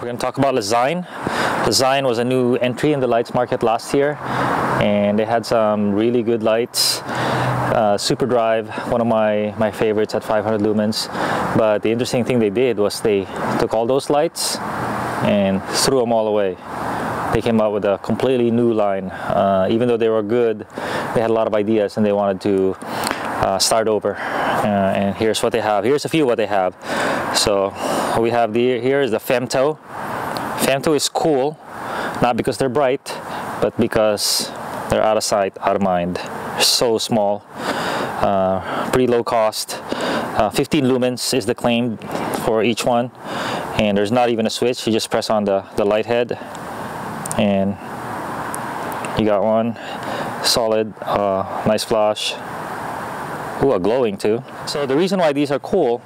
going to talk about Lezyne. Lezyne was a new entry in the lights market last year, and they had some really good lights. Super Drive, one of my favorites at 500 lumens. But the interesting thing they did was they took all those lights and threw them all away. They came out with a completely new line. Even though they were good, they had a lot of ideas and they wanted to start over. And here's what they have. Here's a few what they have. So we have here is the Femto. Femto is cool, not because they're bright, but because they're out of sight, out of mind. They're so small, pretty low cost. 15 lumens is the claim for each one, and there's not even a switch. You just press on the light head and you got one solid, nice flash. Ooh, a glowing too. So the reason why these are cool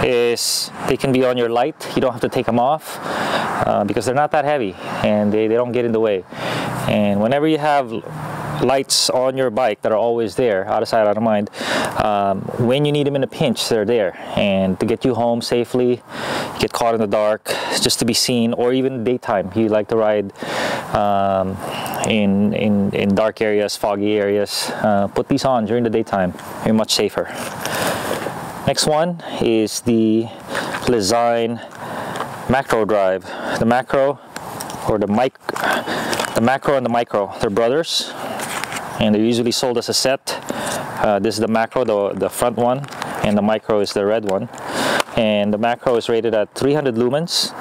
is they can be on your light. You don't have to take them off because they're not that heavy and they don't get in the way. And whenever you have lights on your bike that are always there, out of sight, out of mind, when you need them in a pinch, they're there. And to get you home safely, get caught in the dark, just to be seen, or even daytime, you like to ride in dark areas, foggy areas, put these on during the daytime. You're much safer. Next one is the Lezyne Macro Drive. The Macro, or the Macro and the Micro, they're brothers, and they're usually sold as a set. This is the Macro, the front one, and the Micro is the red one. And the Macro is rated at 300 lumens.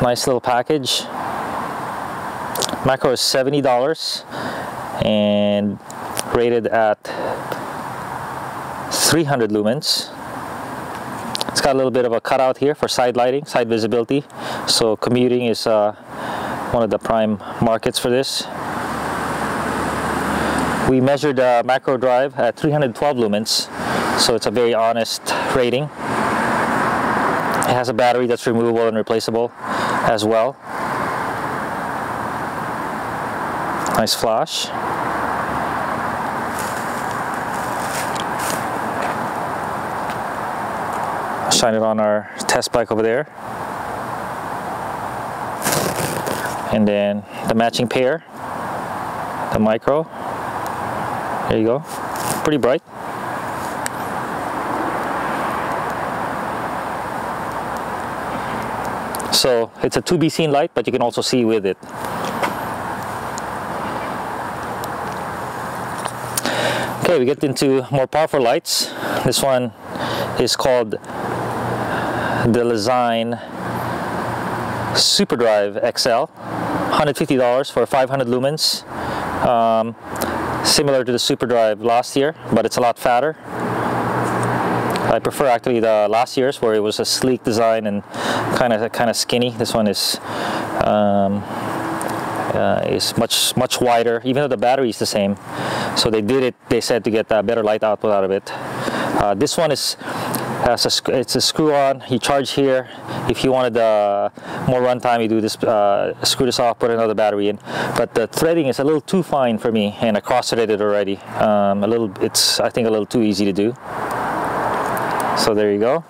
Nice little package. Macro is $70 and rated at 300 lumens. It's got a little bit of a cutout here for side lighting, side visibility. So commuting is one of the prime markets for this. We measured the Macro Drive at 312 lumens, so it's a very honest rating. It has a battery that's removable and replaceable as well. Nice flash. Shine it on our test bike over there. And then the matching pair, the Micro. There you go. Pretty bright. So it's a to-be seen light, but you can also see with it. Okay, we get into more powerful lights. This one is called the Lezyne Super Drive XL, $150 for 500 lumens. Similar to the Super Drive last year, but it's a lot fatter. I prefer actually the last year's, where it was a sleek design and kind of skinny. This one is much wider, even though the battery is the same. So they said, to get better light output out of it. This one is it's a screw-on. You charge here. If you wanted more runtime, you do this, screw this off, put another battery in. But the threading is a little too fine for me, and I cross-threaded it already. It's I think a little too easy to do. So there you go.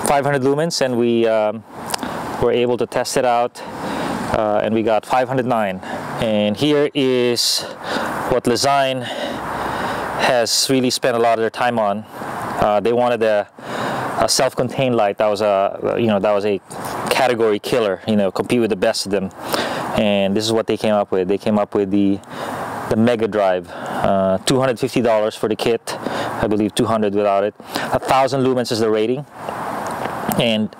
$500 lumens, and we were able to test it out. And we got 509. And here is what Lezyne has really spent a lot of their time on. They wanted a self-contained light that was a category killer, compete with the best of them. And this is what they came up with. They came up with the Mega Drive, $250 for the kit. I believe 200 without it. 1,000 lumens is the rating. And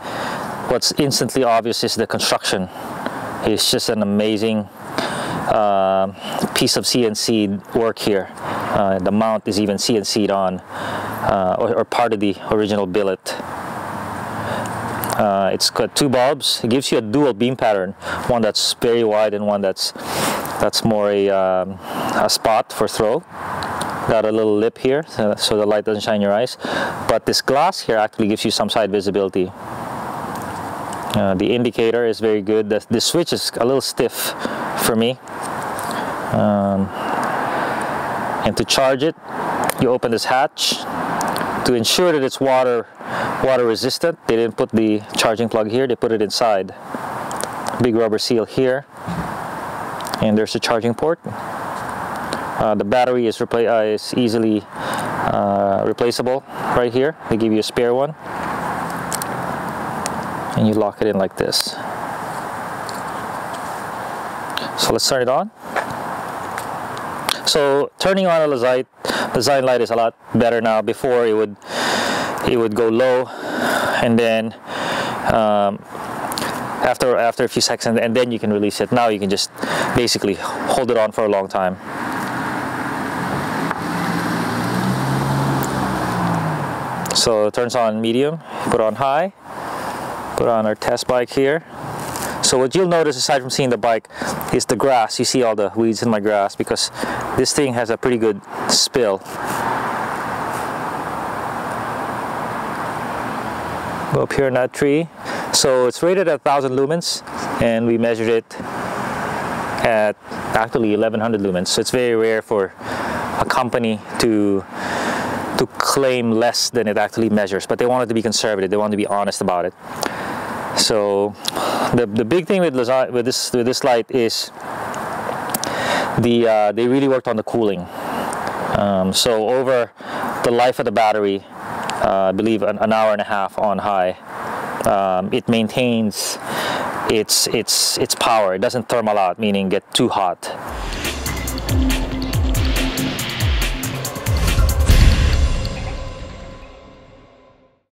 what's instantly obvious is the construction. It's just an amazing piece of CNC work here. The mount is even CNC'd on, or part of the original billet. It's got two bulbs. It gives you a dual beam pattern, one that's very wide and one that's more a spot for throw. Got a little lip here, so the light doesn't shine in your eyes. But this glass here actually gives you some side visibility. The indicator is very good. The switch is a little stiff for me. And to charge it, you open this hatch. To ensure that it's water resistant, they didn't put the charging plug here, they put it inside. Big rubber seal here, and there's a charging port. The battery is easily replaceable right here. They give you a spare one, and you lock it in like this. So let's turn it on. So turning on a Lezyne light is a lot better now. Before it would go low, and then after a few seconds, and then you can release it. Now you can just basically hold it on for a long time. So it turns on medium, put on high, put on our test bike here. So what you'll notice, aside from seeing the bike, is the grass. You see all the weeds in my grass because this thing has a pretty good spill. Go up here in that tree. So it's rated at 1,000 lumens, and we measured it at actually 1,100 lumens. So it's very rare for a company to claim less than it actually measures, but they wanted to be conservative. They wanted to be honest about it. So the big thing with this light is they really worked on the cooling. So over the life of the battery, I believe an hour and a half on high, it maintains its power. It doesn't thermal out, meaning get too hot.